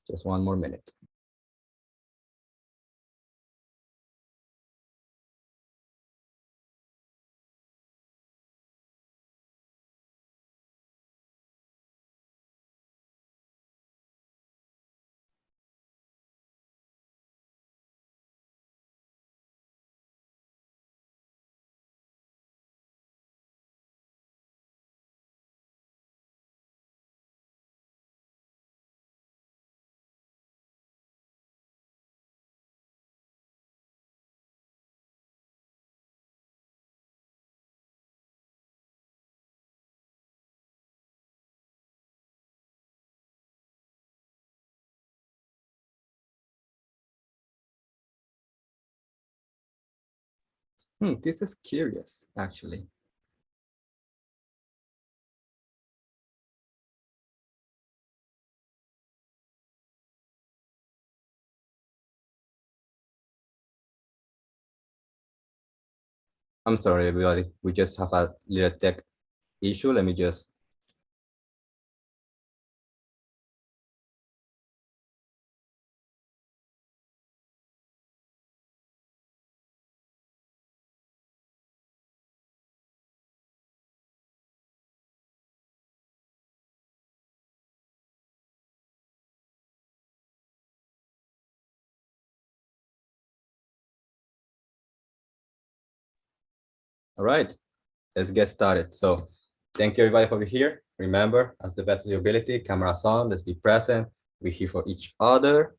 Just one more minute. This is curious, actually. I'm sorry, everybody. We just have a little tech issue. Let me just. All right, let's get started. So thank you, everybody, for being here. Remember, as the best of your ability, cameras on, let's be present. We're here for each other.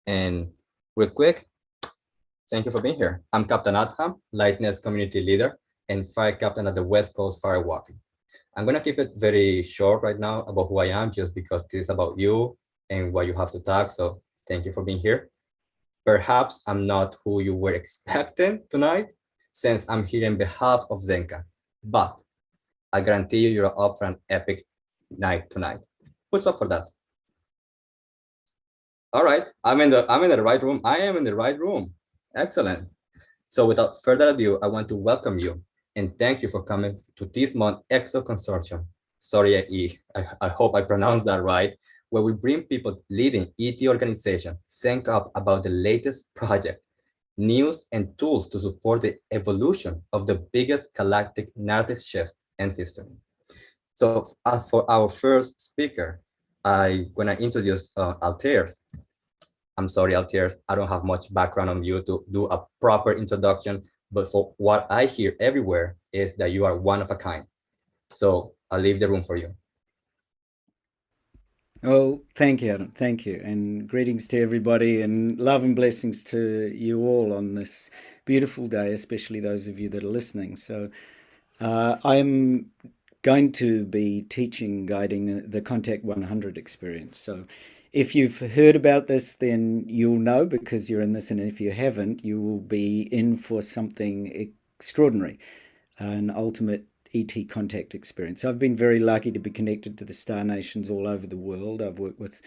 And real quick, thank you for being here. I'm Captain Adham, Lightness Community Leader and Fire Captain at the West Coast Fire Walking. I'm going to keep it very short right now about who I am, just because this is about you and what you have to talk. So thank you for being here. Perhaps I'm not who you were expecting tonight, since I'm here in behalf of Zenka, but I guarantee you, you're up for an epic night tonight. Who's up for that? All right, I'm in the right room. I am in the right room. Excellent. So without further ado, I want to welcome you and thank you for coming to this month EXO Consortium. Sorry, I hope I pronounced that right, where we bring people leading ET organization sync up about the latest project, news, and tools to support the evolution of the biggest galactic narrative shift in history. So as for our first speaker, when I introduce Altair, I'm sorry, Altier, I don't have much background on you to do a proper introduction, but for what I hear everywhere is that you are one of a kind. So I'll leave the room for you. Oh, thank you, Adam. Thank you. And greetings to everybody and love and blessings to you all on this beautiful day, especially those of you that are listening. So I'm going to be teaching, guiding the Contact 100 experience. So if you've heard about this, then you'll know because you're in this. And if you haven't, you will be in for something extraordinary, an ultimate ET contact experience. I've been very lucky to be connected to the star nations all over the world. I've worked with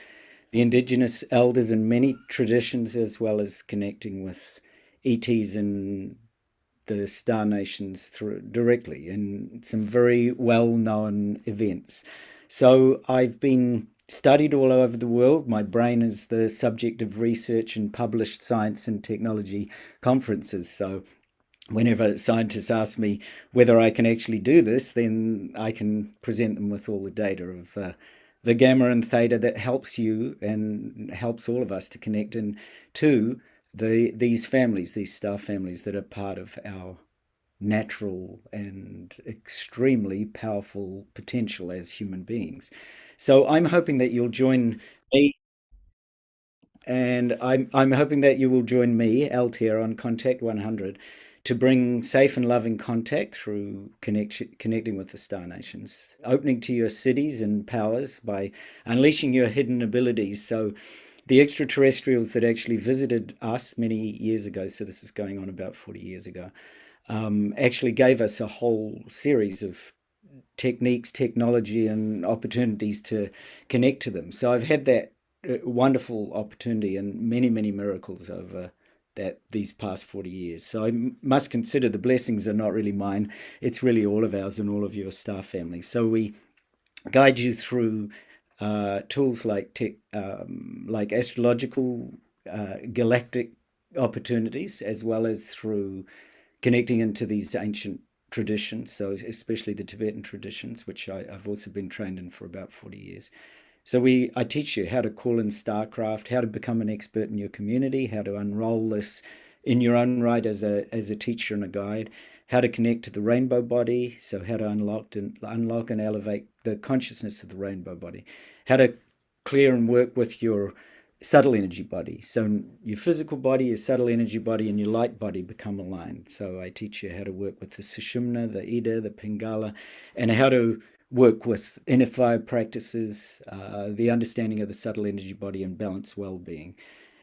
the indigenous elders in many traditions, as well as connecting with ETs in the star nations directly in some very well-known events. So I've been studied all over the world. My brain is the subject of research and published science and technology conferences. So whenever scientists ask me whether I can actually do this, then I can present them with all the data of the gamma and theta that helps you and helps all of us to connect into these families, these star families that are part of our natural and extremely powerful potential as human beings. So I'm hoping that you'll join me, and I'm hoping that you will join me, Altair, on Contact 100 to bring safe and loving contact through connecting with the star nations, opening to your cities and powers by unleashing your hidden abilities. So the extraterrestrials that actually visited us many years ago, so this is going on about 40 years ago, actually gave us a whole series of techniques, technology, and opportunities to connect to them. So I've had that wonderful opportunity and many, many miracles over these past 40 years. So I must consider the blessings are not really mine. It's really all of ours and all of your star families. So we guide you through tools like astrological galactic opportunities, as well as through connecting into these ancient traditions, so especially the Tibetan traditions, which I've also been trained in for about 40 years. So I teach you how to call in starcraft, how to become an expert in your community, how to unroll this in your own right as a teacher and a guide, how to connect to the rainbow body, so how to unlock and elevate the consciousness of the rainbow body, how to clear and work with your subtle energy body. So your physical body, your subtle energy body, and your light body become aligned. So I teach you how to work with the Sushumna, the Ida, the Pingala, and how to work with inner fire practices, the understanding of the subtle energy body, and balanced well-being,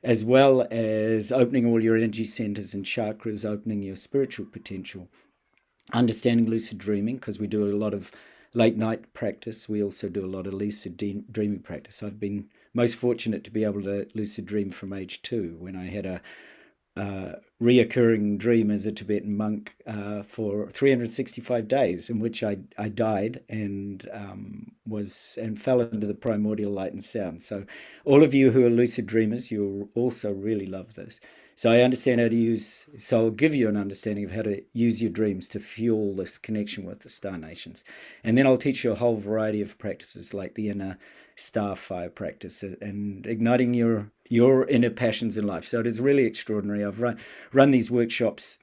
as well as opening all your energy centers and chakras, opening your spiritual potential, understanding lucid dreaming, because we do a lot of late night practice. We also do a lot of lucid dreaming practice. I've been most fortunate to be able to lucid dream from age 2, when I had a reoccurring dream as a Tibetan monk for 365 days, in which I died and fell into the primordial light and sound. So all of you who are lucid dreamers, you'll also really love this. So I understand how to use, so I'll give you an understanding of how to use your dreams to fuel this connection with the star nations. And then I'll teach you a whole variety of practices, like the inner star fire practice and igniting your inner passions in life. So it is really extraordinary. I've run these workshops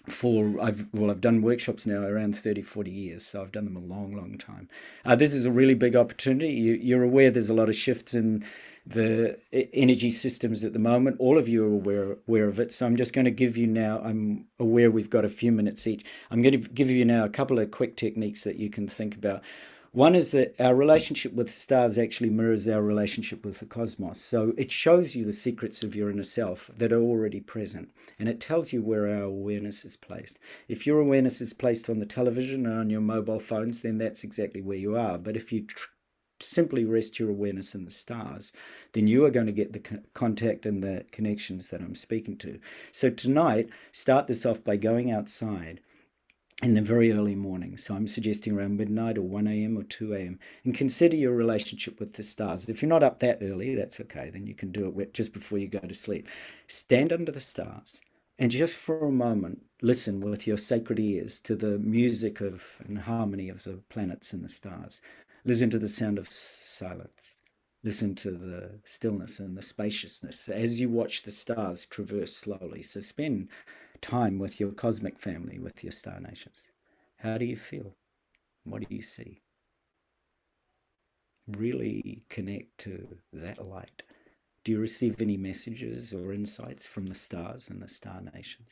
I've done workshops now around 30, 40 years, so I've done them a long time. This is a really big opportunity. You're aware there's a lot of shifts in the energy systems at the moment. All of you are aware of it, so I'm just going to give you now, I'm aware we've got a few minutes each. I'm going to give you now a couple of quick techniques that you can think about. One is that our relationship with stars actually mirrors our relationship with the cosmos. So it shows you the secrets of your inner self that are already present, and it tells you where our awareness is placed. If your awareness is placed on the television or on your mobile phones, then that's exactly where you are. But if you simply rest your awareness in the stars, then you are going to get the contact and the connections that I'm speaking to. So tonight, start this off by going outside in the very early morning. So I'm suggesting around midnight or 1 a.m. or 2 a.m. And consider your relationship with the stars. If you're not up that early, that's okay. Then you can do it just before you go to sleep. Stand under the stars and just for a moment, listen with your sacred ears to the music of and harmony of the planets and the stars. Listen to the sound of silence. Listen to the stillness and the spaciousness as you watch the stars traverse slowly. So spend time with your cosmic family, with your star nations. How do you feel? What do you see? Really connect to that light. Do you receive any messages or insights from the stars and the star nations?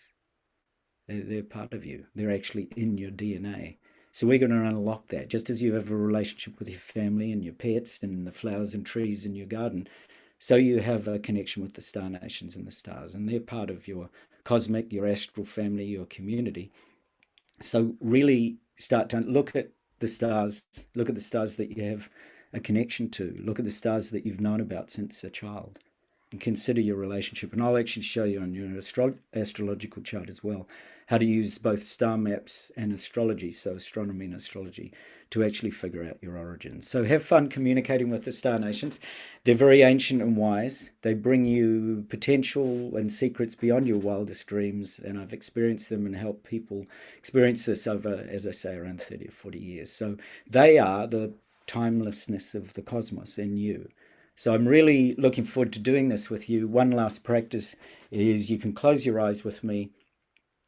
They're part of you. They're actually in your DNA. So we're going to unlock that. Just as you have a relationship with your family and your pets and the flowers and trees in your garden, so you have a connection with the star nations and the stars, and they're part of your cosmic, your astral family, your community. So really start to look at the stars, look at the stars that you have a connection to, look at the stars that you've known about since a child, and consider your relationship. And I'll actually show you on your astrological chart as well how to use both star maps and astrology, so astronomy and astrology, to actually figure out your origins. So have fun communicating with the star nations. They're very ancient and wise. They bring you potential and secrets beyond your wildest dreams, and I've experienced them and helped people experience this over, as I say, around 30 or 40 years. So they are the timelessness of the cosmos in you. So I'm really looking forward to doing this with you. One last practice is you can close your eyes with me.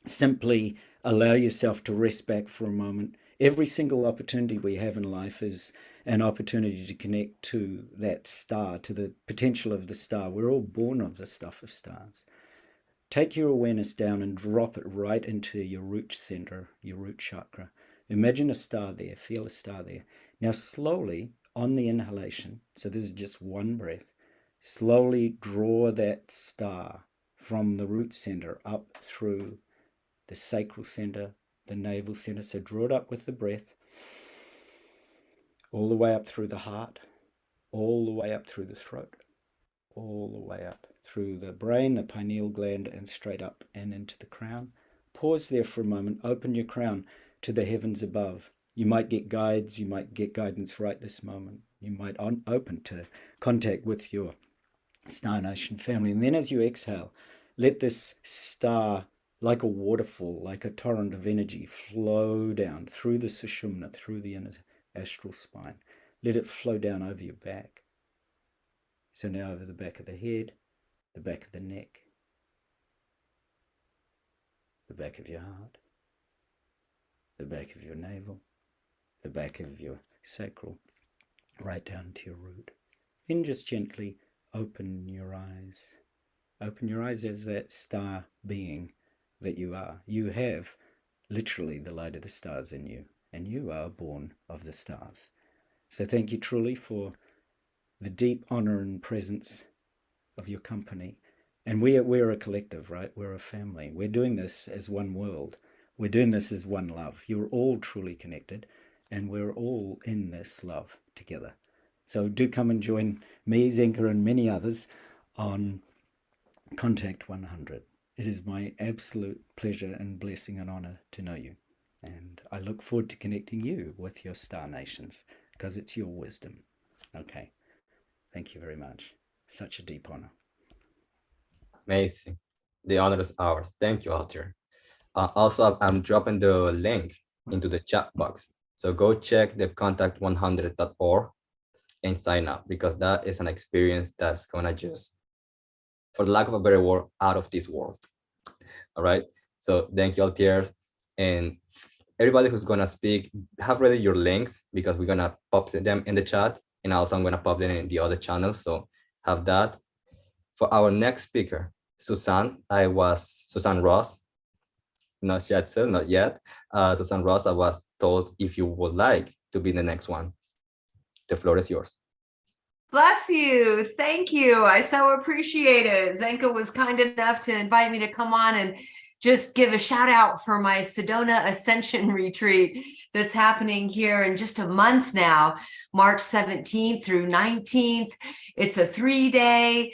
Simply allow yourself to rest back for a moment. Every single opportunity we have in life is an opportunity to connect to that star, to the potential of the star. We're all born of the stuff of stars. Take your awareness down and drop it right into your root center, your root chakra. Imagine a star there, feel a star there. Now slowly, on the inhalation, so this is just one breath, slowly draw that star from the root center up through the sacral center, the navel center. So draw it up with the breath, all the way up through the heart, all the way up through the throat, all the way up through the brain, the pineal gland, and straight up and into the crown. Pause there for a moment. Open your crown to the heavens above. You might get guides, you might get guidance right this moment. You might open to contact with your Star Nation family. And then as you exhale, let this star, like a waterfall, like a torrent of energy, flow down through the sushumna, through the inner astral spine. Let it flow down over your back. So now over the back of the head, the back of the neck, the back of your heart, the back of your navel, the back of your sacral, right down to your root. Then just gently open your eyes. Open your eyes as that star being that you are. You have literally the light of the stars in you, and you are born of the stars. So thank you truly for the deep honor and presence of your company. And we're a collective, right? We're a family. We're doing this as one world. We're doing this as one love. You're all truly connected, and we're all in this love together. So do come and join me, Zenka, and many others on Contact 100. It is my absolute pleasure and blessing and honor to know you. And I look forward to connecting you with your star nations, because it's your wisdom. Okay. Thank you very much. Such a deep honor. Amazing. The honor is ours. Thank you, Alter. Also, I'm dropping the link into the chat box. So go check the contact100.org and sign up, because that is an experience that's gonna just, for the lack of a better word, out of this world. All right. So thank you, Altier. And everybody who's gonna speak, have ready your links, because we're gonna pop them in the chat, and also I'm gonna pop them in the other channels. So have that. For our next speaker, Suzanne Ross, not Shatzer, not yet. Suzanne Ross, I was told if you would like to be the next one. The floor is yours. Bless you. Thank you. I so appreciate it. Zenka was kind enough to invite me to come on and just give a shout out for my Sedona Ascension retreat that's happening here in just a month now, March 17th through 19th. It's a 3-day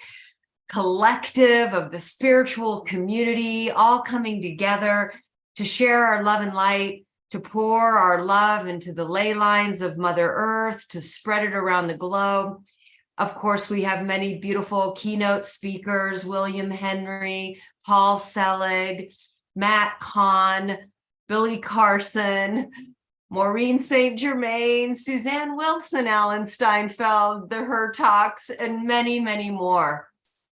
collective of the spiritual community, all coming together to share our love and light, to pour our love into the ley lines of Mother Earth, to spread it around the globe. Of course, we have many beautiful keynote speakers: William Henry, Paul Selig, Matt Kahn, Billy Carson, Maureen St. Germain, Suzanne Wilson, Alan Steinfeld, the Her Talks, and many, many more.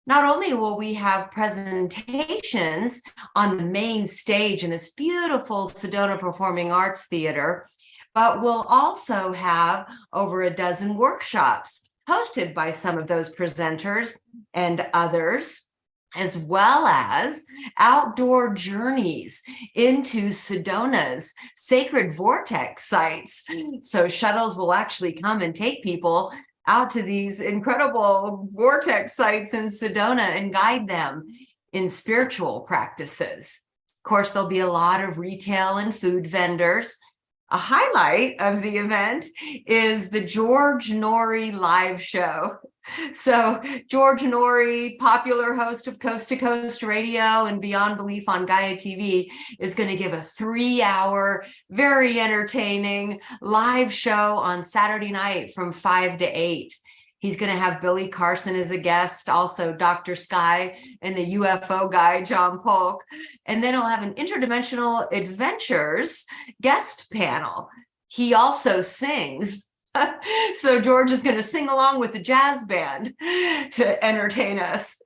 Not only will we have presentations on the main stage in this beautiful Sedona Performing Arts Theater, but we'll also have over a dozen workshops hosted by some of those presenters and others, as well as outdoor journeys into Sedona's sacred vortex sites. So shuttles will actually come and take people out to these incredible vortex sites in Sedona and guide them in spiritual practices. Of course, there'll be a lot of retail and food vendors. A highlight of the event is the George Norrie live show. So George Norrie, popular host of Coast to Coast Radio and Beyond Belief on Gaia TV, is going to give a 3-hour, very entertaining live show on Saturday night from 5 to 8. He's going to have Billy Carson as a guest, also Dr. Sky and the UFO guy, John Polk. And then he'll have an interdimensional adventures guest panel. He also sings. So George is going to sing along with the jazz band to entertain us.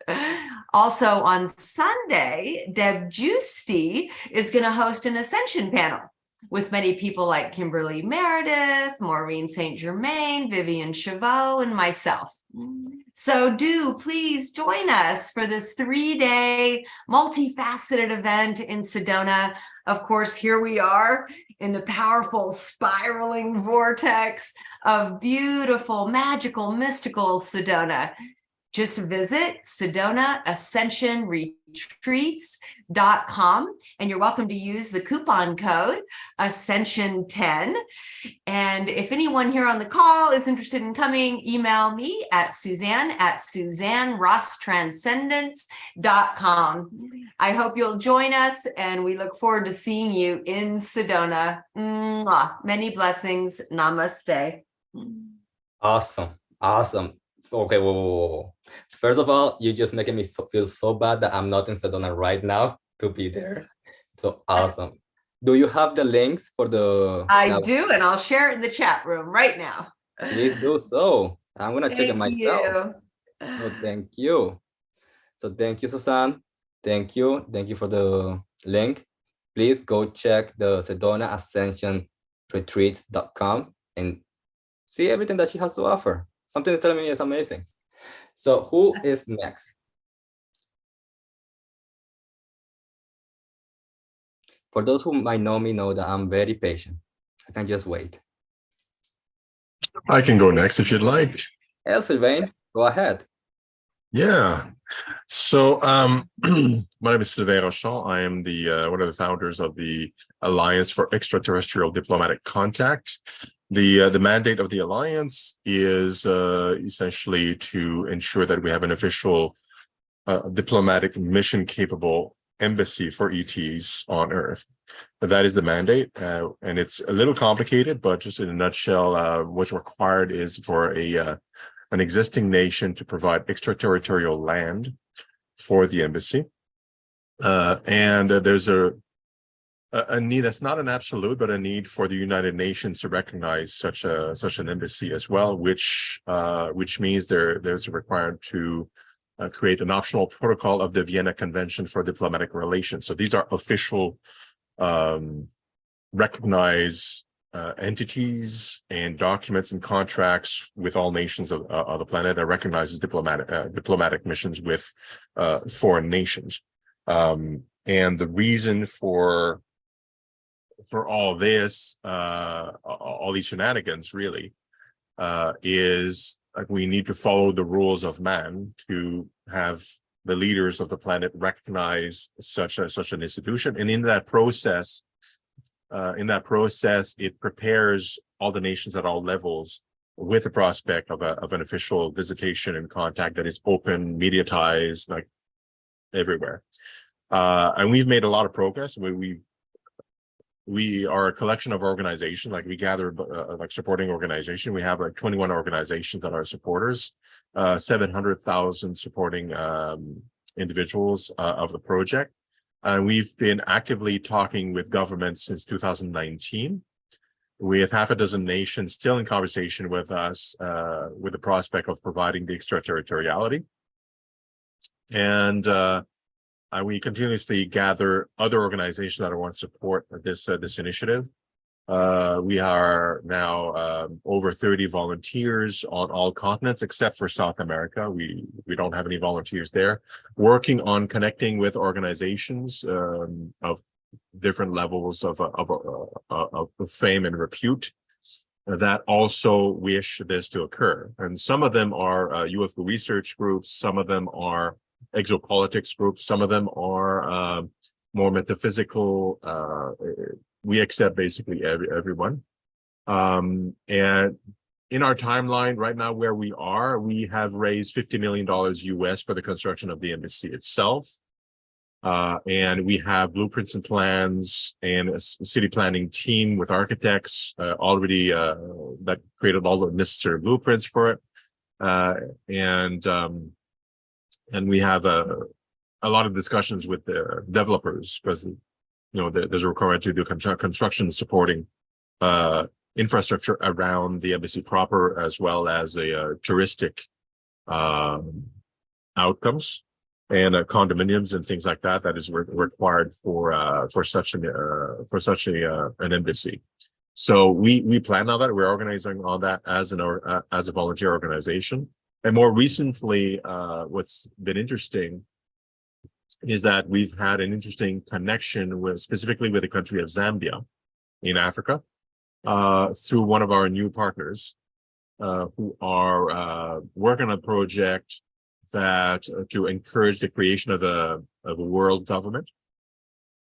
Also on Sunday, Deb Giusti is going to host an Ascension panel with many people like Kimberly Meredith, Maureen St. Germain, Vivian Chavot, and myself. So do please join us for this 3-day multifaceted event in Sedona. Of course, here we are in the powerful spiraling vortex of beautiful, magical, mystical Sedona. Just visit SedonaAscensionRetreats.com, and you're welcome to use the coupon code Ascension10. And if anyone here on the call is interested in coming, email me at Suzanne@SuzanneRossTranscendence.com. I hope you'll join us, and we look forward to seeing you in Sedona. Mwah. Many blessings. Namaste. Awesome. Awesome. Okay, whoa. First of all, you're just making me feel so bad that I'm not in Sedona right now to be there. So awesome. Do you have the links for the I do, and I'll share it in the chat room right now. Please do so. I'm gonna check it Thank myself. you. So thank you. So thank you, Susan. Thank you. Thank you for the link. Please go check the Sedona Ascension Retreats.com and see everything that she has to offer. Something is telling me it's amazing. So who is next? For those who might know me know that I'm very patient. I can just wait. I can go next if you'd like. Sylvain, go ahead. Yeah. So my name is Sylvain Rochon. I am the one of the founders of the Alliance for Extraterrestrial Diplomatic Contact. The mandate of the Alliance is essentially to ensure that we have an official diplomatic mission capable embassy for ETs on Earth. That is the mandate, and it's a little complicated, but just in a nutshell, what's required is for an existing nation to provide extraterritorial land for the embassy, and there's a need that's not an absolute, but a need for the United Nations to recognize such an embassy as well, which means there's a requirement to create an optional protocol of the Vienna Convention for Diplomatic Relations. So these are official, recognized entities and documents and contracts with all nations of the planet that recognizes diplomatic missions with foreign nations. And the reason for all this, all these shenanigans, really, is like we need to follow the rules of man to have the leaders of the planet recognize such an institution, and in that process, it prepares all the nations at all levels with the prospect of an official visitation and contact that is open, mediatized, like everywhere. And we've made a lot of progress. We are a collection of organizations, like we gather like supporting organization. We have like 21 organizations that are supporters, 700,000 supporting individuals of the project. And we've been actively talking with governments since 2019, with half a dozen nations still in conversation with us, with the prospect of providing the extraterritoriality. And we continuously gather other organizations that want to support this initiative. We are now over 30 volunteers on all continents except for South America. We don't have any volunteers there, working on connecting with organizations of different levels of fame and repute that also wish this to occur. And some of them are UFO research groups, some of them are exopolitics groups, some of them are more metaphysical. We accept basically everyone. And in our timeline right now where we are, we have raised $50 million US for the construction of the embassy itself. And we have blueprints and plans and a city planning team with architects already that created all the necessary blueprints for it. And we have a lot of discussions with the developers, because there's a requirement to do construction supporting infrastructure around the embassy proper, as well as a touristic outcomes and condominiums and things like that is required for such an embassy. So we plan on that. We're organizing on that as a volunteer organization. And more recently, what's been interesting is that we've had an interesting connection specifically with the country of Zambia in Africa, through one of our new partners, who are working on a project that to encourage the creation of a world government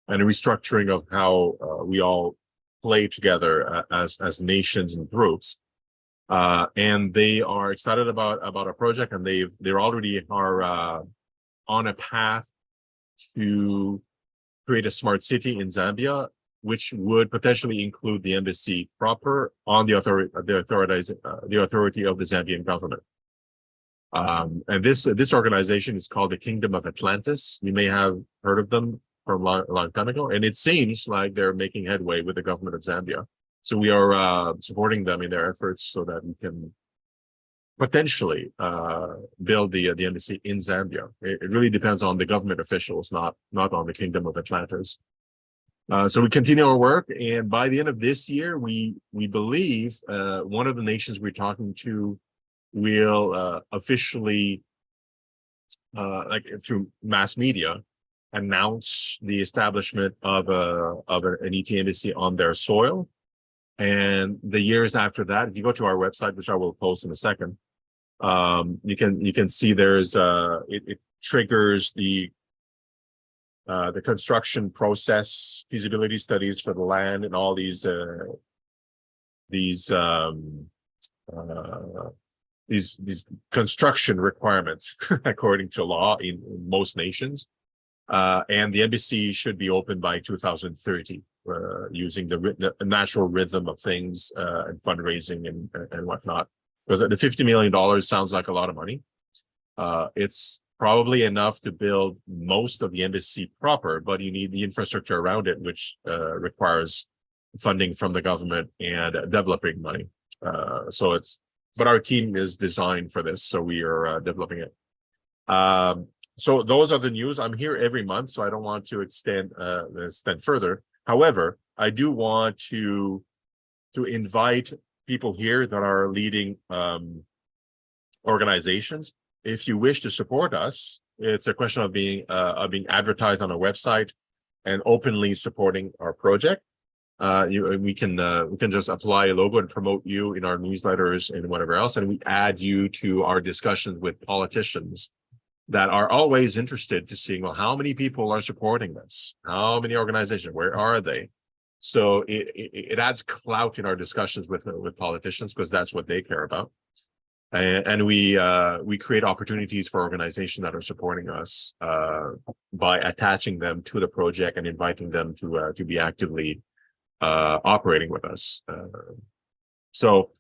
and a restructuring of how we all play together as nations and groups. And they are excited about our project, and they're already are on a path to create a smart city in Zambia which would potentially include the embassy proper on the authority of the Zambian government. And this organization is called the Kingdom of Atlantis. You may have heard of them from a long time ago, and it seems like they're making headway with the government of Zambia. So we are supporting them in their efforts so that we can potentially build the embassy in Zambia. It really depends on the government officials, not on the Kingdom of Atlantis. So we continue our work, and by the end of this year, we believe one of the nations we're talking to will officially, like through mass media, announce the establishment of an ET embassy on their soil. And the years after that, if you go to our website, which I will post in a second, you can see there's it triggers the construction process, feasibility studies for the land, and all these construction requirements according to law in most nations. And the embassy should be open by 2030, using the natural rhythm of things and fundraising and whatnot. Because the $50 million sounds like a lot of money. It's probably enough to build most of the embassy proper, but you need the infrastructure around it, which requires funding from the government and developing money. But our team is designed for this, so we are developing it. So those are the news. I'm here every month, so I don't want to extend further. However, I do want to invite people here that are leading organizations. If you wish to support us, it's a question of being advertised on our website and openly supporting our project. We can just apply a logo and promote you in our newsletters and whatever else, and we add you to our discussions with politicians that are always interested to seeing, well, how many people are supporting this? How many organizations? Where are they? So it adds clout in our discussions with politicians, because that's what they care about. And we create opportunities for organizations that are supporting us by attaching them to the project and inviting them to be actively operating with us. So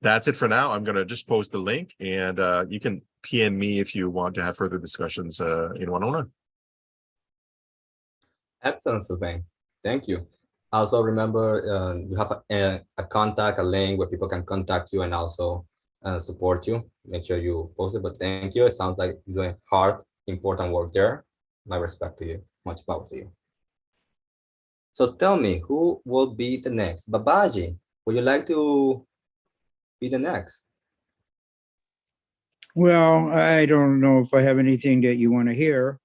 that's it for now. I'm going to just post the link, and you can PM me if you want to have further discussions in one-on-one. Excellent, Sylvain. Thank you. Also, remember, you have a contact, a link where people can contact you and also support you. Make sure you post it. But thank you. It sounds like you're doing hard, important work there. My respect to you. Much power to you. So tell me, who will be the next? Babaji, would you like to be the next? Well, I don't know if I have anything that you want to hear.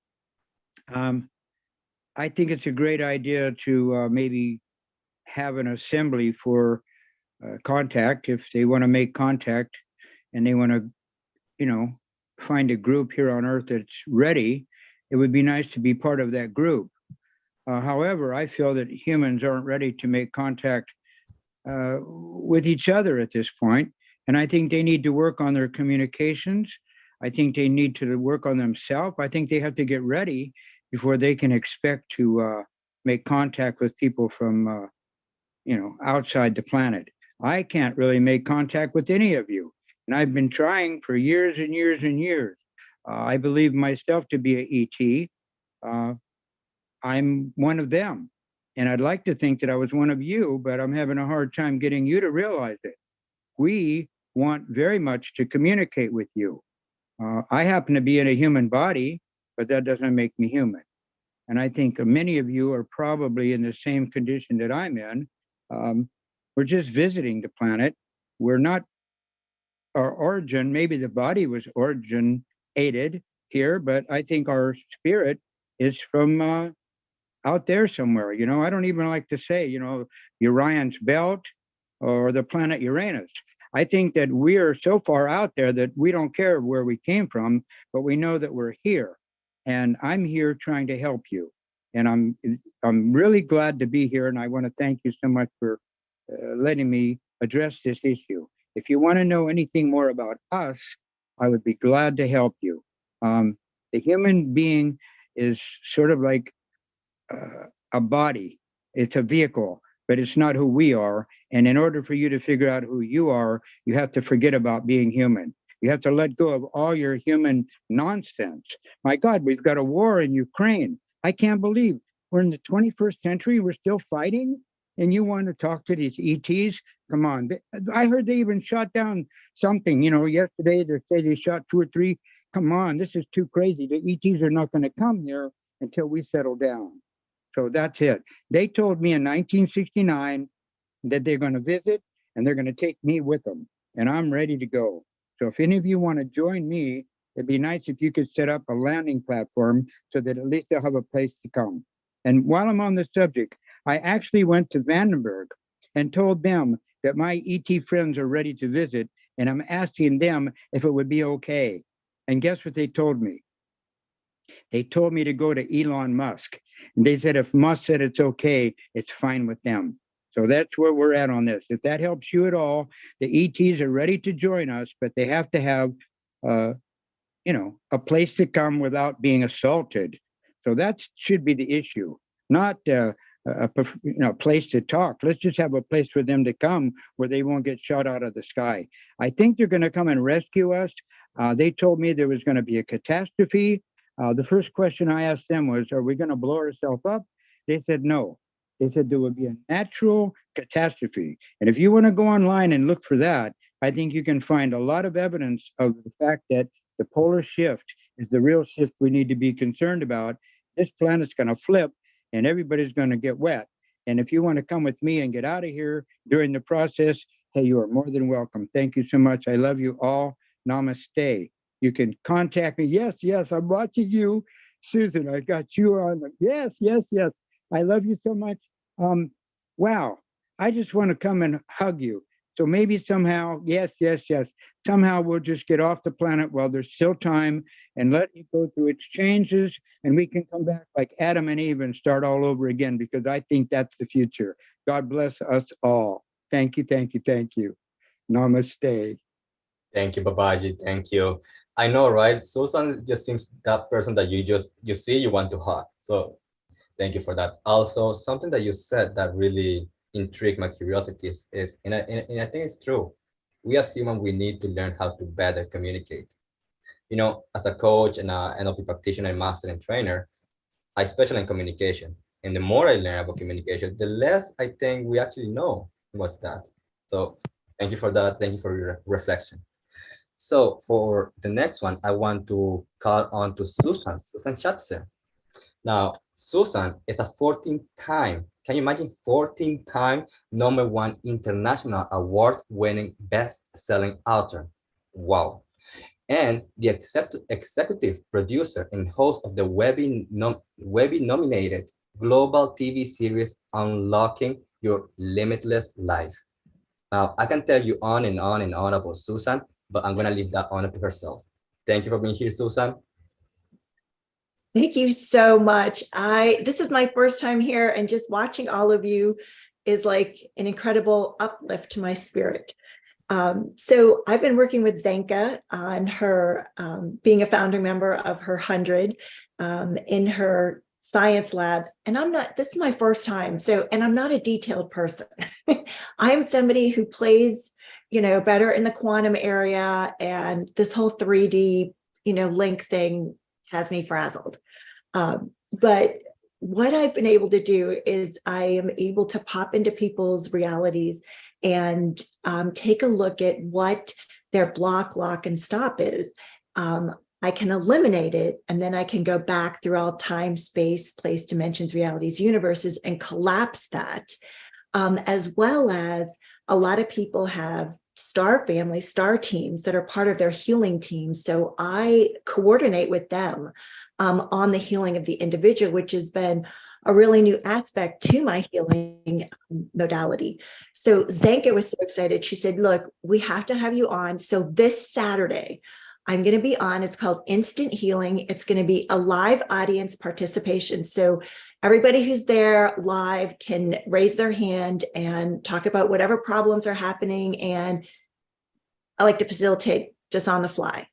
I think it's a great idea to maybe have an assembly for contact. If they want to make contact and they want to, find a group here on Earth that's ready, it would be nice to be part of that group. However, I feel that humans aren't ready to make contact with each other at this point. And I think they need to work on their communications. I think they need to work on themselves. I think they have to get ready before they can expect to make contact with people from, outside the planet. I can't really make contact with any of you. And I've been trying for years and years and years. I believe myself to be an ET. I'm one of them. And I'd like to think that I was one of you, but I'm having a hard time getting you to realize it. We want very much to communicate with you. I happen to be in a human body, but that doesn't make me human. And I think many of you are probably in the same condition that I'm in. We're just visiting the planet. We're not, our origin, maybe the body was originated here, but I think our spirit is from out there somewhere. I don't even like to say, Orion's belt or the planet Uranus. I think that we are so far out there that we don't care where we came from, but we know that we're here. And I'm here trying to help you. And I'm really glad to be here. And I want to thank you so much for letting me address this issue. If you want to know anything more about us, I would be glad to help you. The human being is sort of like a body. It's a vehicle, but it's not who we are. And in order for you to figure out who you are, you have to forget about being human. You have to let go of all your human nonsense. My God, we've got a war in Ukraine. I can't believe we're in the 21st century. We're still fighting. And you want to talk to these ETs? Come on. I heard they even shot down something, yesterday they say they shot 2 or 3. Come on, this is too crazy. The ETs are not going to come here until we settle down. So that's it. They told me in 1969 that they're going to visit and they're going to take me with them. And I'm ready to go. So if any of you want to join me, it'd be nice if you could set up a landing platform so that at least they'll have a place to come. And while I'm on the subject, I actually went to Vandenberg and told them that my ET friends are ready to visit, and I'm asking them if it would be okay. And guess what they told me? They told me to go to Elon Musk. And they said if Musk said it's okay, it's fine with them. So that's where we're at on this. If that helps you at all, the ETs are ready to join us, but they have to have, a place to come without being assaulted. So that should be the issue, not a place to talk. Let's just have a place for them to come where they won't get shot out of the sky. I think they're going to come and rescue us. They told me there was going to be a catastrophe. The first question I asked them was, are we going to blow ourselves up? They said no. They said there would be a natural catastrophe. And if you want to go online and look for that, I think you can find a lot of evidence of the fact that the polar shift is the real shift we need to be concerned about. This planet's going to flip and everybody's going to get wet. And if you want to come with me and get out of here during the process, hey, you are more than welcome. Thank you so much. I love you all. Namaste. You can contact me. Yes, I'm watching you. Susan, I got you on. Yes. I love you so much. Wow. I just want to come and hug you. So maybe somehow, yes. Somehow we'll just get off the planet while there's still time and let it go through its changes. And we can come back like Adam and Eve and start all over again, because I think that's the future. God bless us all. Thank you. Namaste. Thank you, Babaji. Thank you. I know, right? Susan just seems that person that you see, you want to hug. So thank you for that. Also, something that you said that really intrigued my curiosity is and I think it's true. We as humans, we need to learn how to better communicate. As a coach and a NLP practitioner and master and trainer, I specialize in communication. And the more I learn about communication, the less I think we actually know what's that. So thank you for that. Thank you for your reflection. So for the next one, I want to call on to Susan Shatzer. Now, Susan is a 14-time, can you imagine, 14-time #1 international award-winning best-selling author. Wow. And the executive producer and host of the webby-nominated global TV series, Unlocking Your Limitless Life. Now, I can tell you on and on and on about Susan, but I'm going to leave that honor to herself. Thank you for being here, Susan. Thank you so much. This is my first time here, and just watching all of you is like an incredible uplift to my spirit. So I've been working with Zenka on her being a founding member of her 100 in her science lab. And this is my first time. And I'm not a detailed person. I'm somebody who plays, better in the quantum area, and this whole 3D, link thing has me frazzled. But what I've been able to do is I am able to pop into people's realities and take a look at what their block, lock, and stop is. I can eliminate it, and then I can go back through all time, space, place, dimensions, realities, universes, and collapse that. As well as a lot of people have star families, star teams that are part of their healing team. So I coordinate with them on the healing of the individual, which has been a really new aspect to my healing modality. So Zenka was so excited. She said, look, we have to have you on. So this Saturday, I'm going to be on. It's called Instant Healing. It's going to be a live audience participation. So everybody who's there live can raise their hand and talk about whatever problems are happening. And I like to facilitate just on the fly.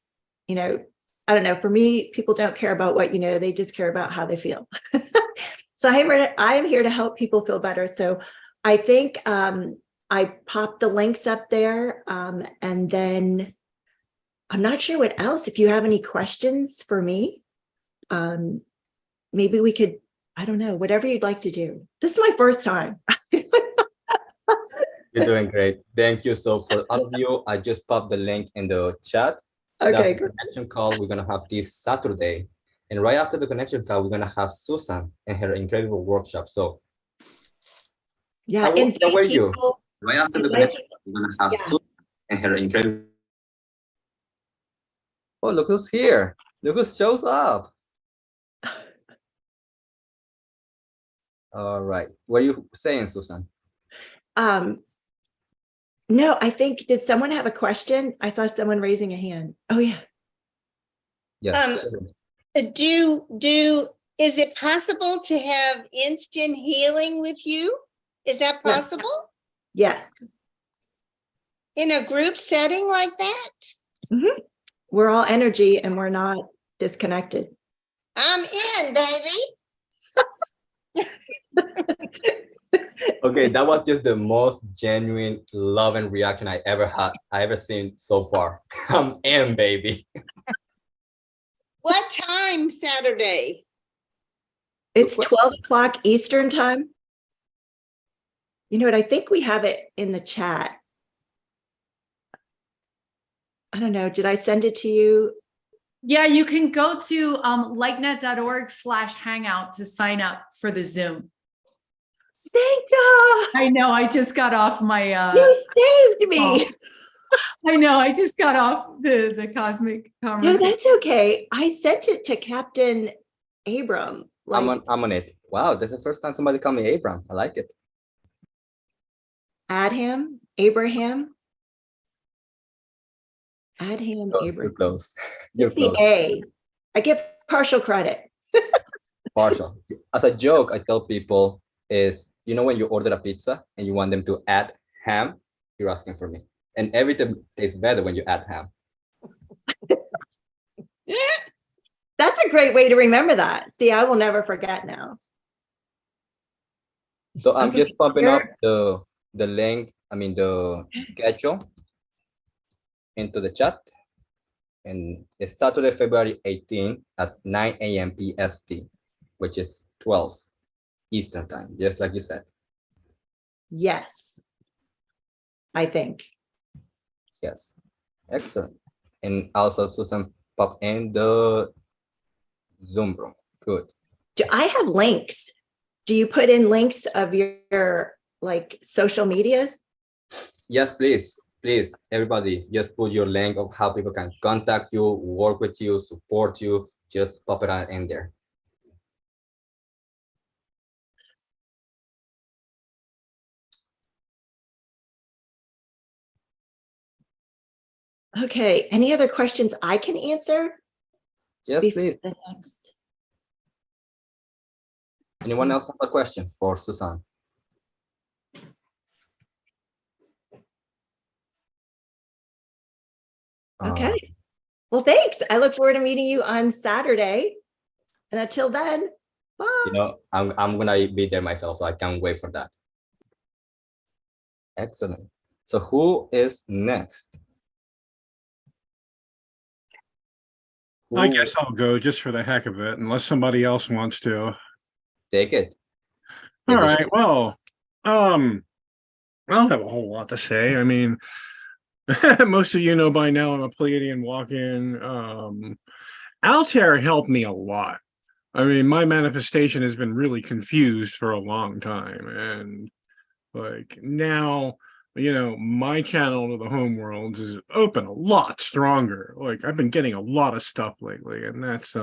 I don't know. For me, people don't care about what you know. They just care about how they feel. So I'm here to help people feel better. So I think I popped the links up there, and then I'm not sure what else. If you have any questions for me, maybe we could, I don't know, whatever you'd like to do. This is my first time. You're doing great. Thank you. So for all of you, I just popped the link in the chat. Okay, That's the great. connection call we're going to have this Saturday. And right after the connection call, we're going to have Susan and her incredible workshop. So Yeah, where were you? people. Right after the Invite connection, we're going to have Yeah. Susan and her incredible. Oh, look who's here. Look who shows up. All right. What are you saying, Susan? No, I think, did someone have a question? I saw someone raising a hand. Oh, yeah. Yes. Is it possible to have instant healing with you? Is that Yes. possible? Yes. In a group setting like that? Mhm. We're all energy and we're not disconnected. I'm in, baby. Okay, that was just the most genuine love and reaction I ever seen so far. I'm in, baby. What time Saturday? It's 12 o'clock Eastern time. You know what? I think we have it in the chat. I don't know. Did I send it to you? Yeah, you can go to lightnet.org/hangout to sign up for the Zoom. Sancta! I know, I just got off my You saved me. I know, I just got off the cosmic No, conversation. that's okay. I sent it to Captain Abram. I'm on it. Wow, that's the first time somebody called me Abram. I like it. Add him, Abraham. Add him, Close, Abraham. you're close. You're It's the close. A. I give partial credit. Partial. As a joke, I tell people is, you know, when you order a pizza and you want them to add ham, you're asking for me. And everything tastes better when you add ham. That's a great way to remember that. See, I will never forget now. So I'm Okay, just popping up here. the link, the schedule into the chat. And it's Saturday, February 18 at 9 a.m. PST, which is 12 Eastern time, just like you said. Yes, I think. Yes, excellent. And also Susan pop in the Zoom room. Good. Do I have links? Do you put in links of your like social medias? Yes, please. Please, everybody, just put your link of how people can contact you, work with you, support you. Just pop it out in there. Okay, any other questions I can answer? Yes, before please. the next? Anyone else have a question for Susan? Okay. Well, thanks. I look forward to meeting you on Saturday. And until then, bye. I'm gonna be there myself, so I can't wait for that. Excellent. So who is next? I guess I'll go just for the heck of it, unless somebody else wants to. Take it. All right. Well, I don't have a whole lot to say. I mean, most of you know by now I'm a Pleiadian walk-in. Altair helped me a lot. I mean, my manifestation has been really confused for a long time, and like now, my channel to the home world is open a lot stronger. Like I've been getting a lot of stuff lately, and that's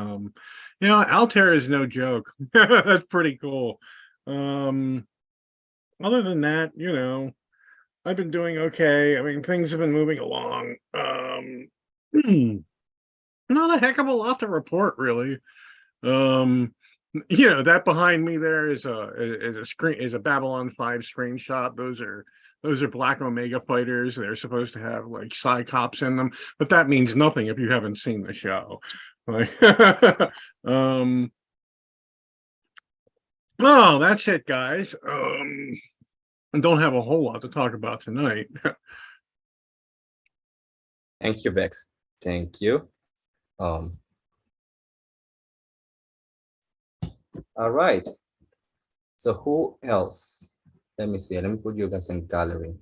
Altair is no joke. That's pretty cool. Other than that, I've been doing okay. I mean, things have been moving along. Not a heck of a lot to report, really. That behind me there is a Babylon 5 screenshot. Those are Black Omega fighters. They're supposed to have like Cyclops in them, but that means nothing if you haven't seen the show. Like, Oh, that's it, guys. I don't have a whole lot to talk about tonight. Thank you, Bex. Thank you. All right. So who else? Let me see. Let me put you guys in gallery.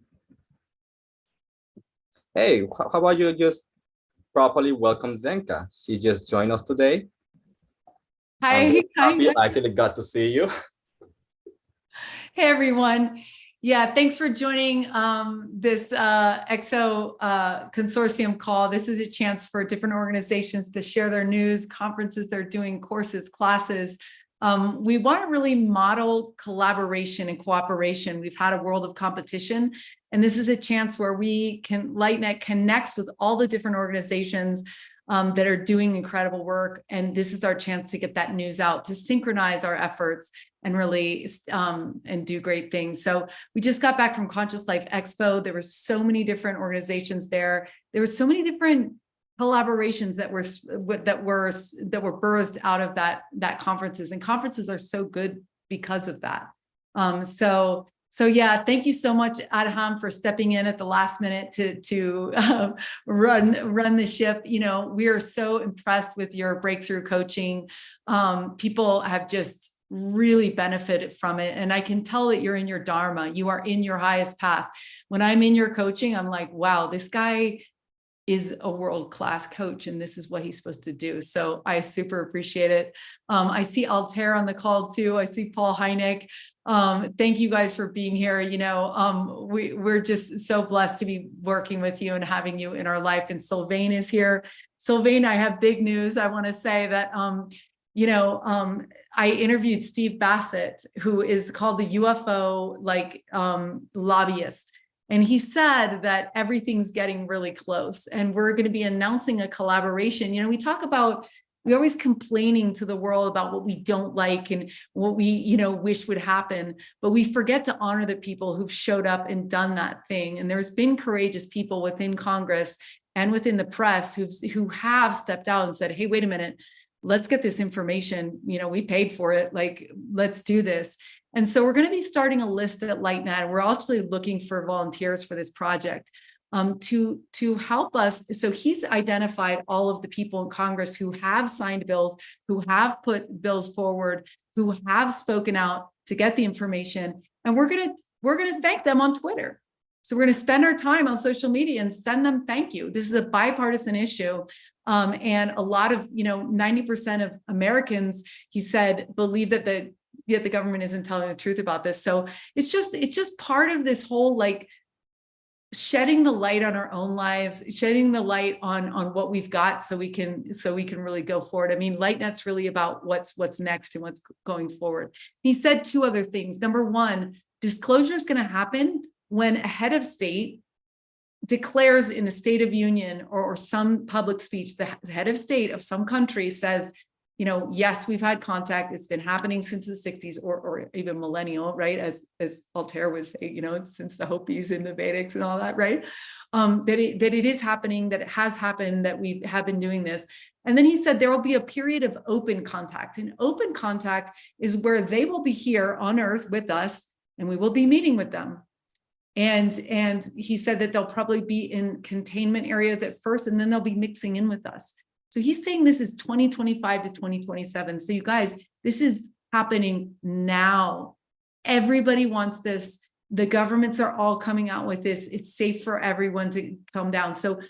Hey, how about you just properly welcome Zenka? She just joined us today. I'm happy I actually got to see you. Hey, everyone. Yeah, thanks for joining this EXO consortium call. This is a chance for different organizations to share their news, conferences they're doing, courses, classes. We want to really model collaboration and cooperation. We've had a world of competition, and this is a chance where LightNet connects with all the different organizations that are doing incredible work. And this is our chance to get that news out, to synchronize our efforts and really and do great things. So we just got back from Conscious Life Expo. There were so many different organizations there. There were so many different collaborations that were birthed out of that conferences, and conferences are so good because of that. So yeah, thank you so much, Adham, for stepping in at the last minute to run the ship. You know, we are so impressed with your breakthrough coaching. People have just really benefited from it. And I can tell that you're in your dharma. You are in your highest path. When I'm in your coaching, I'm like, wow, this guy is a world-class coach, and this is what he's supposed to do. So I super appreciate it. I see Altair on the call too. I see Paul Heineck. Thank you guys for being here. You know, we're just so blessed to be working with you and having you in our life. And Sylvain is here. Sylvain, I have big news. I want to say that, I interviewed Steve Bassett, who is called the UFO lobbyist. And he said that everything's getting really close, and we're going to be announcing a collaboration. You know, we always complaining to the world about what we don't like and what we, wish would happen, but we forget to honor the people who've showed up and done that thing. And there's been courageous people within Congress and within the press who have stepped out and said, hey, wait a minute, let's get this information. We paid for it. Like, let's do this. And so we're going to be starting a list at LightNet. We're actually looking for volunteers for this project to help us. So he's identified all of the people in Congress who have signed bills, who have put bills forward, who have spoken out to get the information. And we're going to thank them on Twitter. So we're going to spend our time on social media and send them thank you. This is a bipartisan issue. And a lot of, 90% of Americans, he said, believe that the government isn't telling the truth about this. So it's just part of this whole, shedding the light on our own lives, shedding the light on what we've got so we can really go forward. I mean, LightNet's really about what's next and what's going forward. He said two other things. Number one, disclosure is going to happen when a head of state declares in a State of Union or some public speech, the head of state of some country says, yes, we've had contact. It's been happening since the 60s or even millennial, right? As Altair would say, since the Hopis and the Vedics and all that, right? That it is happening, that it has happened, that we have been doing this. And then he said there will be a period of open contact. And open contact is where they will be here on Earth with us, and we will be meeting with them. And he said that they'll probably be in containment areas at first, and then they'll be mixing in with us. So he's saying this is 2025 to 2027. So you guys, this is happening now. Everybody wants this. The governments are all coming out with this. It's safe for everyone to come down. So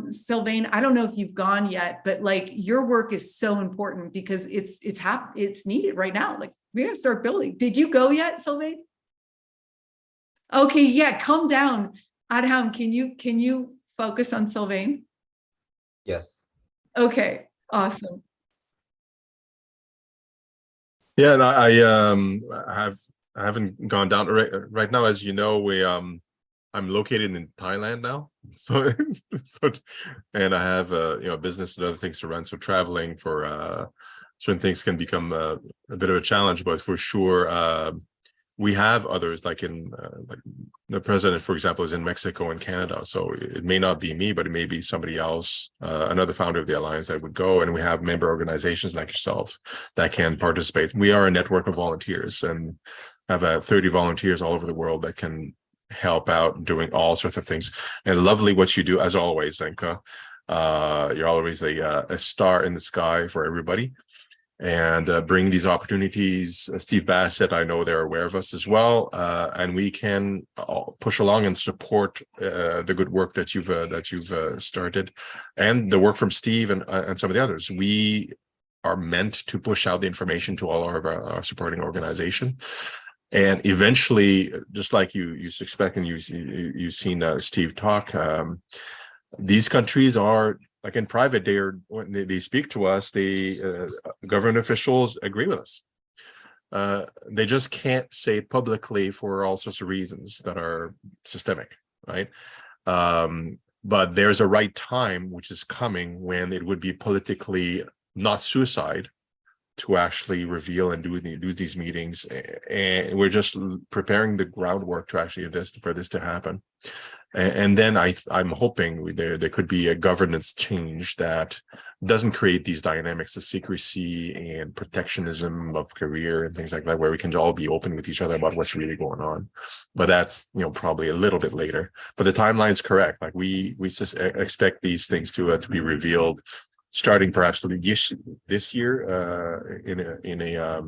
Sylvain, I don't know if you've gone yet, but your work is so important because it's needed right now. We gotta start building. Did you go yet, Sylvain? Okay, yeah, calm down. Adham, can you focus on Sylvain? Yes. Okay, awesome. Yeah, and I haven't gone down right now. As you know, I'm located in Thailand now, so and I have a business and other things to run. So traveling for certain things can become a bit of a challenge, but for sure, we have others, like like the president, for example, is in Mexico and Canada. So it may not be me, but it may be somebody else, another founder of the alliance that would go. And we have member organizations like yourself that can participate. We are a network of volunteers and have 30 volunteers all over the world that can help out doing all sorts of things. And lovely what you do, as always, Zenka. You're always a star in the sky for everybody. And bring these opportunities. Steve Bassett, I know they're aware of us as well, and we can push along and support the good work that you've started, and the work from Steve and some of the others. We are meant to push out the information to all of our supporting organization, and eventually, just like you suspect, and you've seen Steve talk, these countries are. Like in private, when they speak to us, government officials agree with us. They just can't say it publicly for all sorts of reasons that are systemic, right? But there's a right time which is coming when it would be politically not suicide to actually reveal and do these meetings, and we're just preparing the groundwork to actually for this to happen. And then I'm hoping there could be a governance change that doesn't create these dynamics of secrecy and protectionism of career and things like that, where we can all be open with each other about what's really going on. But that's probably a little bit later. But the timeline's correct. Like we expect these things to be revealed starting perhaps this year in a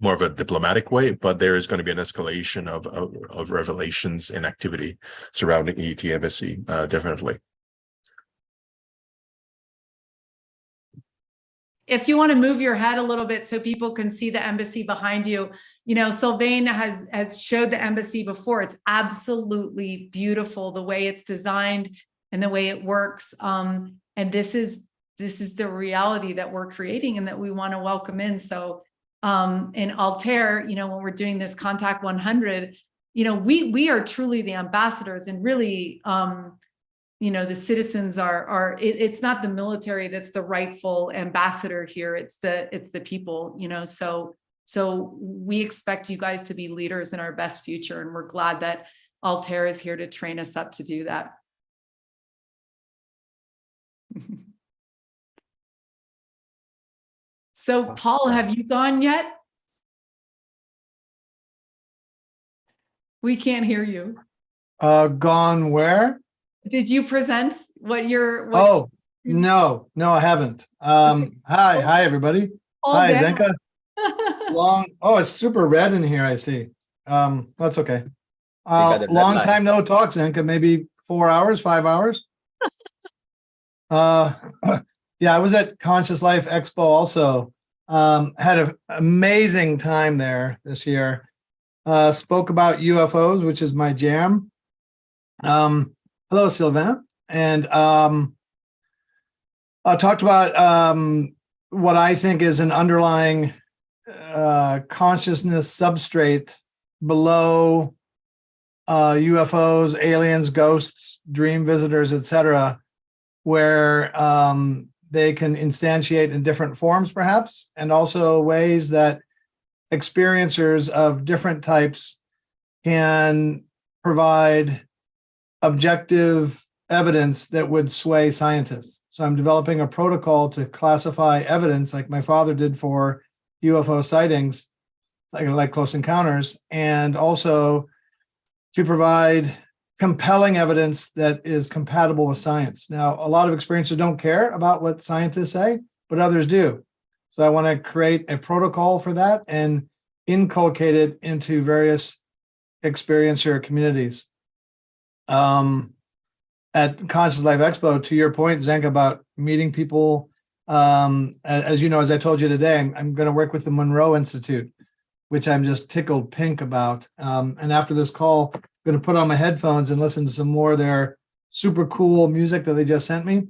more of a diplomatic way, but there is going to be an escalation of revelations and activity surrounding EET Embassy, definitely. If you want to move your head a little bit so people can see the embassy behind you, Sylvain has showed the embassy before. It's absolutely beautiful, the way it's designed and the way it works. And this is the reality that we're creating and that we want to welcome in. So in Altair, when we're doing this Contact 100, we are truly the ambassadors, and really, the citizens it's not the military that's the rightful ambassador here. It's the people, so we expect you guys to be leaders in our best future. And we're glad that Altair is here to train us up to do that. So Paul, have you gone yet? We can't hear you. Gone where? Did you present No, I haven't. Hi everybody. Hi, Zenka. It's super red in here, I see. That's okay. Long time no talk, Zenka, maybe 4 hours, 5 hours. Yeah, I was at Conscious Life Expo also. Had an amazing time there this year. Spoke about UFOs, which is my jam. Hello, Sylvain. And I talked about what I think is an underlying consciousness substrate below UFOs, aliens, ghosts, dream visitors, etc., where they can instantiate in different forms, perhaps, and also ways that experiencers of different types can provide objective evidence that would sway scientists. So I'm developing a protocol to classify evidence, like my father did for UFO sightings, like Close Encounters, and also to provide compelling evidence that is compatible with science. Now, a lot of experiencers don't care about what scientists say, but others do. So I want to create a protocol for that and inculcate it into various experiencer communities. At Conscious Life Expo, to your point, Zenka, about meeting people, as you know, as I told you today, I'm going to work with the Monroe Institute, which I'm just tickled pink about. And after this call, I'm going to put on my headphones and listen to some more of their super cool music that they just sent me.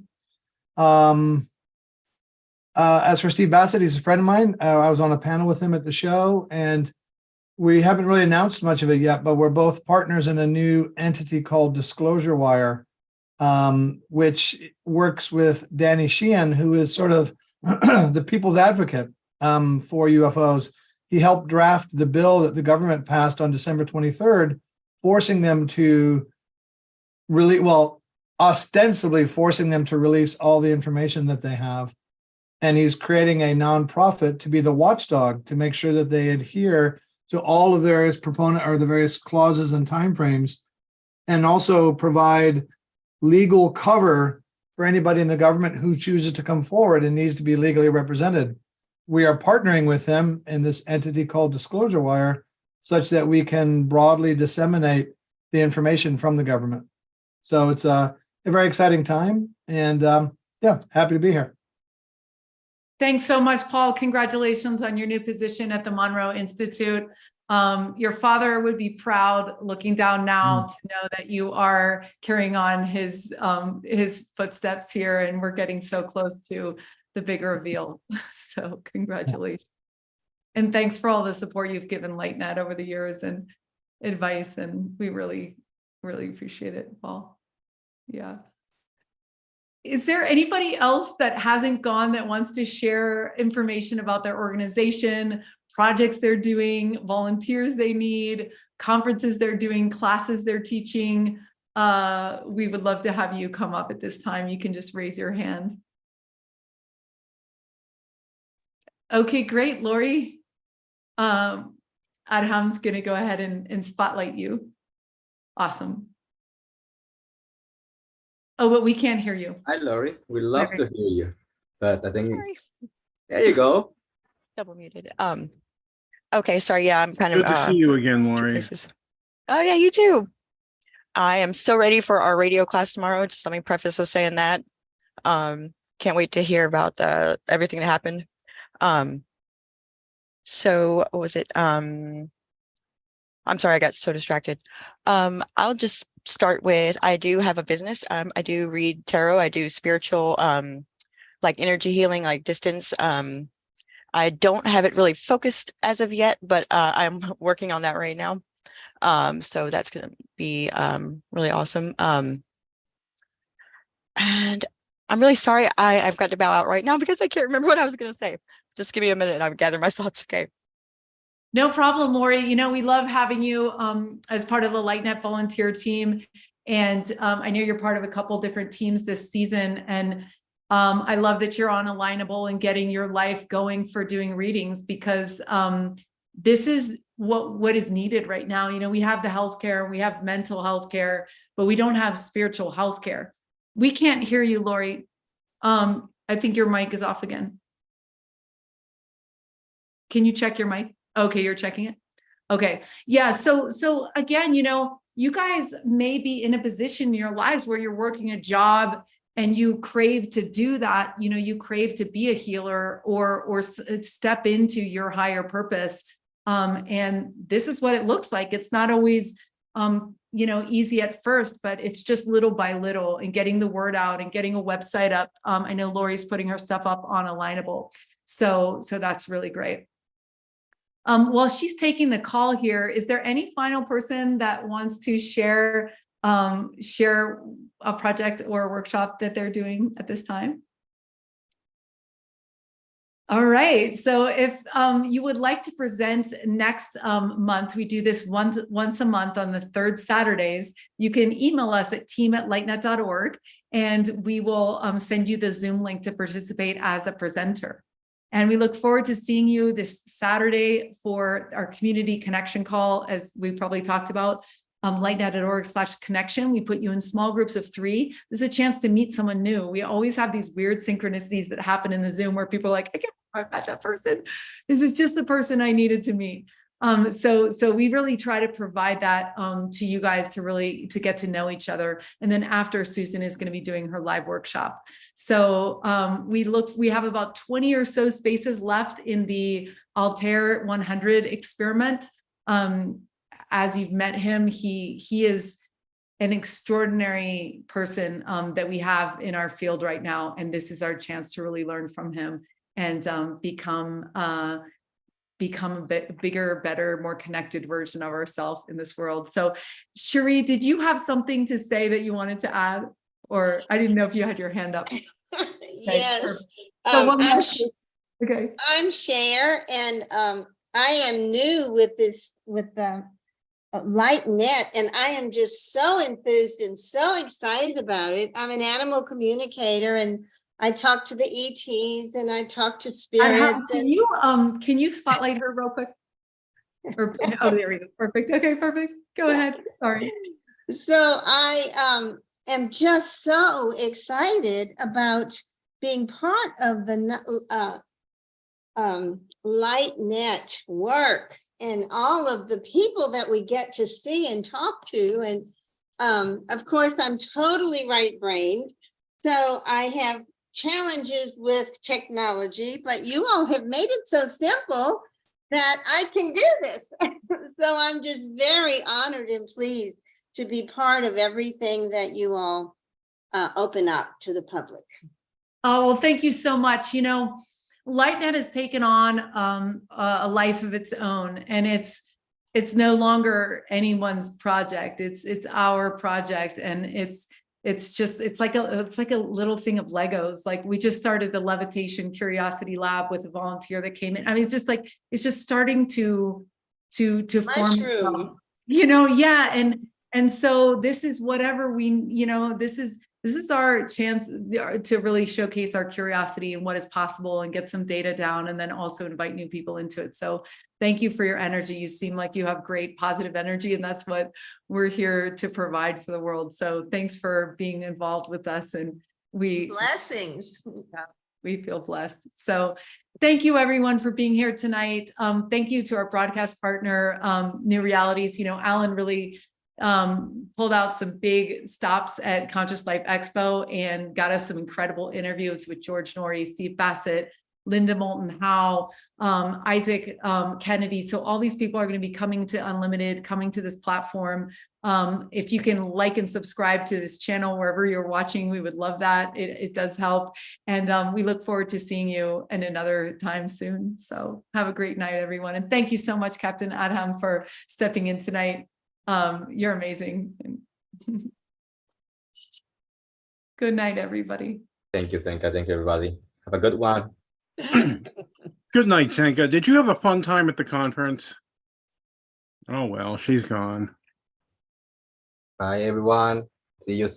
As for Steve Bassett, he's a friend of mine. I was on a panel with him at the show, and we haven't really announced much of it yet, but we're both partners in a new entity called Disclosure Wire, which works with Danny Sheehan, who is sort of the people's advocate for UFOs. he helped draft the bill that the government passed on December 23rd, forcing them to ostensibly forcing them to release all the information that they have. And he's creating a nonprofit to be the watchdog to make sure that they adhere to all of the various clauses and timeframes, and also provide legal cover for anybody in the government who chooses to come forward and needs to be legally represented. We are partnering with them in this entity called Disclosure Wire, such that we can broadly disseminate the information from the government. So it's a very exciting time, and happy to be here. Thanks so much, Paul. Congratulations on your new position at the Monroe Institute. Your father would be proud looking down now to know that you are carrying on his footsteps here, and we're getting so close to the big reveal. So congratulations. And thanks for all the support you've given LightNet over the years and advice. And we really, really appreciate it, Paul. Yeah. Is there anybody else that hasn't gone that wants to share information about their organization, projects they're doing, volunteers they need, conferences they're doing, classes they're teaching? We would love to have you come up at this time. You can just raise your hand. Okay, great, Lori. Adham's going to go ahead and spotlight you. Awesome. Oh, but we can't hear you. Hi, Lori. We love to hear you, but I think Sorry. there you go. Double muted. Okay, sorry. Yeah, I'm kind Good of to see you again, Lori. Oh yeah, you too. I am so ready for our radio class tomorrow. Just let me preface with saying that. Can't wait to hear about everything that happened. So what was it? I'm sorry, I got so distracted. I'll just start with, I do have a business. I do read tarot. I do spiritual, like energy healing, like distance. I don't have it really focused as of yet, but I'm working on that right now. So that's going to be really awesome. And I'm really sorry I've got to bow out right now because I can't remember what I was going to say. Just give me a minute and I'll gather my thoughts. Okay. No problem, Lori. You know, we love having you as part of the LightNet volunteer team. And I know you're part of a couple different teams this season. And I love that you're on Alignable and getting your life going for doing readings, because this is what is needed right now. You know, we have the healthcare, we have mental health care, but we don't have spiritual health care. We can't hear you, Lori. I think your mic is off again. Can you check your mic? Okay, you're checking it. Okay. Yeah. So again, you know, you guys may be in a position in your lives where you're working a job and you crave to do that. You know, you crave to be a healer or step into your higher purpose. And this is what it looks like. It's not always, you know, easy at first, but it's just little by little, and getting the word out and getting a website up. I know Lori's putting her stuff up on Alignable. So that's really great. While she's taking the call here, is there any final person that wants to share a project or a workshop that they're doing at this time? All right. So if you would like to present next month, we do this once a month on the third Saturdays. You can email us at team@lightnet.org, and we will send you the Zoom link to participate as a presenter. And we look forward to seeing you this Saturday for our community connection call, as we probably talked about, lightnet.org/connection. We put you in small groups of 3. This is a chance to meet someone new. We always have these weird synchronicities that happen in the Zoom where people are like, I can't match that person. This is just the person I needed to meet. So we really try to provide that to you guys to get to know each other. And then after, Susan is going to be doing her live workshop. So we have about 20 or so spaces left in the Altair 100 experiment. As you've met him, he is an extraordinary person that we have in our field right now. And this is our chance to really learn from him and become a bigger, better, more connected version of ourselves in this world. So Cherie, did you have something to say that you wanted to add? Or I didn't know if you had your hand up. Yes. Okay. I'm Cher, and I am new with this, with the light net, and I am just so enthused and so excited about it. I'm an animal communicator, and I talk to the ETs and I talk to spirits. Can you spotlight her real quick? Or, oh, there we go. Perfect. Okay, perfect. Go ahead. Sorry. So I am just so excited about being part of the light net work and all of the people that we get to see and talk to. And of course, I'm totally right-brained, so I have challenges with technology, but you all have made it so simple that I can do this. So I'm just very honored and pleased to be part of everything that you all open up to the public. Oh, well, thank you so much. You know, LightNet has taken on a life of its own, and it's no longer anyone's project. It's our project, and it's like a little thing of Legos. Like, we just started the Levitation Curiosity Lab with a volunteer that came in. I mean, it's just starting to form, you know. Yeah. And so this is whatever we, you know, this is our chance to really showcase our curiosity and what is possible and get some data down, and then also invite new people into it. So thank you for your energy. You seem like you have great positive energy, and that's what we're here to provide for the world. So thanks for being involved with us, and Blessings. Yeah, we feel blessed. So thank you everyone for being here tonight. Thank you to our broadcast partner, New Realities. You know, Alan really pulled out some big stops at Conscious Life Expo and got us some incredible interviews with George Norrie, Steve Bassett, Linda Moulton Howe, Isaac Kennedy. So all these people are going to be coming to Unlimited, coming to this platform. If you can like and subscribe to this channel wherever you're watching, we would love that. It does help. And we look forward to seeing you in another time soon. So have a great night, everyone. And thank you so much, Captain Adham, for stepping in tonight. You're amazing. Good night, everybody. Thank you, Zenka. Thank you, everybody. Have a good one. Good night, Zenka. Did you have a fun time at the conference? Oh, well, she's gone. Bye, everyone. See you soon.